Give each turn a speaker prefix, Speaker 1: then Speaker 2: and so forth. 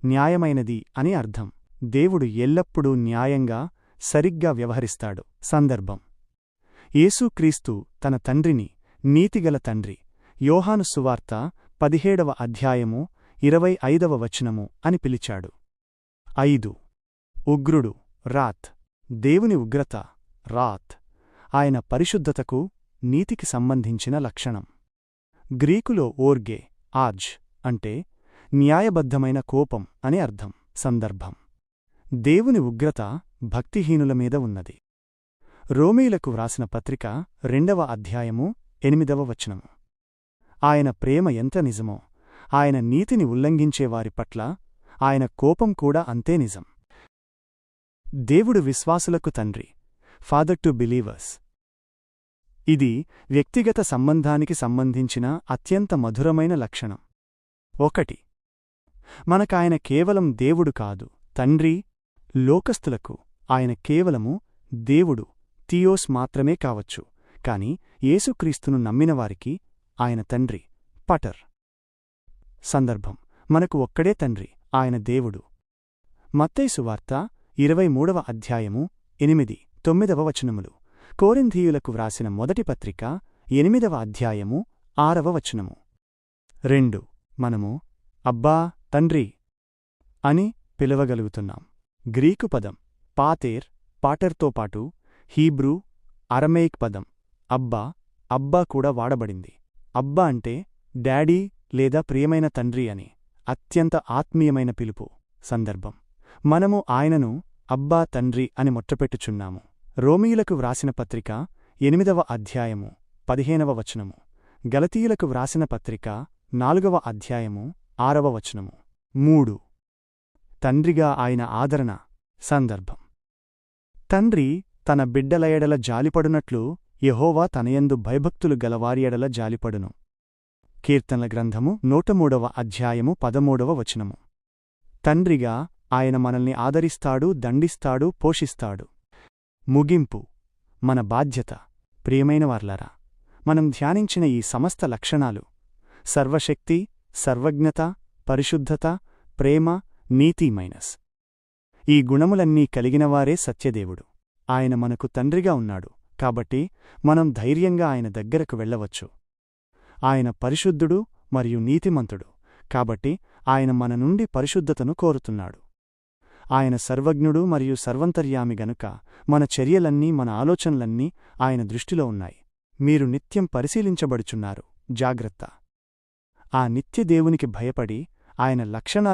Speaker 1: న్యాయమైనది అని అర్థం. దేవుడు ఎల్లప్పుడూ న్యాయంగా, సరిగ్గా వ్యవహరిస్తాడు. సందర్భం: యేసుక్రీస్తు తన తండ్రిని నీతిగల తండ్రి, యోహాను సువార్త 17వ అధ్యాయము 25వ వచనము అని పిలిచాడు. 5. ఉగ్రుడు, రాత్. దేవుని ఉగ్రత, రాత్, ఆయన పరిశుద్ధతకు, నీతికి సంబంధించిన లక్షణం. గ్రీకులో ఓర్గే, ఆజ్ అంటే న్యాయబద్ధమైన కోపం అని అర్థం. సందర్భం: దేవుని ఉగ్రత భక్తిహీనుల మీద ఉన్నది. రోమీయులకు వ్రాసిన పత్రిక 2వ అధ్యాయము 8వ వచనము. ఆయన ప్రేమ ఎంత నిజమో, ఆయన నీతిని ఉల్లంఘించేవారి పట్ల ఆయన కోపం కూడా అంతే నిజం. దేవుడు విశ్వాసులకు తండ్రి, ఫాదర్ టు బిలీవర్స్. ఇది వ్యక్తిగత సంబంధానికి సంబంధించిన అత్యంత మధురమైన లక్షణం. 1. మనకాయన కేవలం దేవుడు కాదు, తండ్రి. లోకస్తులకు ఆయన కేవలము దేవుడు, థియోస్ మాత్రమే కావచ్చు, కాని యేసుక్రీస్తును నమ్మినవారికి ఆయన తండ్రి, పటర్. సందర్భం: మనకు ఒక్కడే తండ్రి, ఆయన దేవుడు. మత్తయి సువార్త 23వ అధ్యాయము 8, 9వ వచనములు. కొరింథీయులకు వ్రాసిన మొదటి పత్రిక 8వ అధ్యాయము 6వ వచనము. 2. మనము అబ్బా, తండ్రి అని పిలవగలుగుతున్నాం. గ్రీకు పదం పాతేర్, పాటర్తో పాటు హీబ్రూ, అరమేయిక్ పదం అబ్బా, అబ్బా కూడా వాడబడింది. అబ్బా అంటే డాడీ లేదా ప్రియమైన తండ్రి అని అత్యంత ఆత్మీయమైన పిలుపు. సందర్భం: మనము ఆయనను అబ్బా, తండ్రి అని ముట్టపెట్టుచున్నాము. రోమీయులకు వ్రాసిన పత్రిక 8వ అధ్యాయము 15వ వచనము. గలతీయులకు వ్రాసిన పత్రిక 4వ అధ్యాయము 6వ వచనము. 3. తండ్రిగా ఆయన ఆదరణ. సందర్భం: తండ్రి తన బిడ్డల ఎడల జాలిపడునట్లు యెహోవా తనయందు భయభక్తులు గలవారి ఎడల జాలిపడును. కీర్తనల గ్రంథము 103వ అధ్యాయము 13వ వచనము. తండ్రిగా ఆయన మనల్ని ఆదరిస్తాడు, దండిస్తాడు, పోషిస్తాడు. ముగింపు: మన బాధ్యత. ప్రియమైనవార్లారా, మనం ధ్యానించిన ఈ సమస్త లక్షణాలు సర్వశక్తి, సర్వజ్ఞత, పరిశుద్ధత, ప్రేమ, నీతి ఈ గుణములన్నీ కలిగినవారే సత్యదేవుడు. ఆయన మనకు తండ్రిగా ఉన్నాడు కాబట్టి మనం ధైర్యంగా ఆయన దగ్గరకు వెళ్ళవచ్చు. ఆయన పరిశుద్ధుడు మరియు నీతిమంతుడు కాబట్టి ఆయన మన నుండి పరిశుద్ధతను కోరుతున్నాడు. ఆయన సర్వజ్ఞుడు మరియు సర్వంతర్యామి గనుక మన చర్యలన్నీ, మన ఆలోచనలన్నీ ఆయన దృష్టిలో ఉన్నాయి. మీరు నిత్యం పరిశీలించబడుచున్నారు. జాగ్రత్త! ఆ నిత్య దేవునికి భయపడి ఆయన లక్షణాలు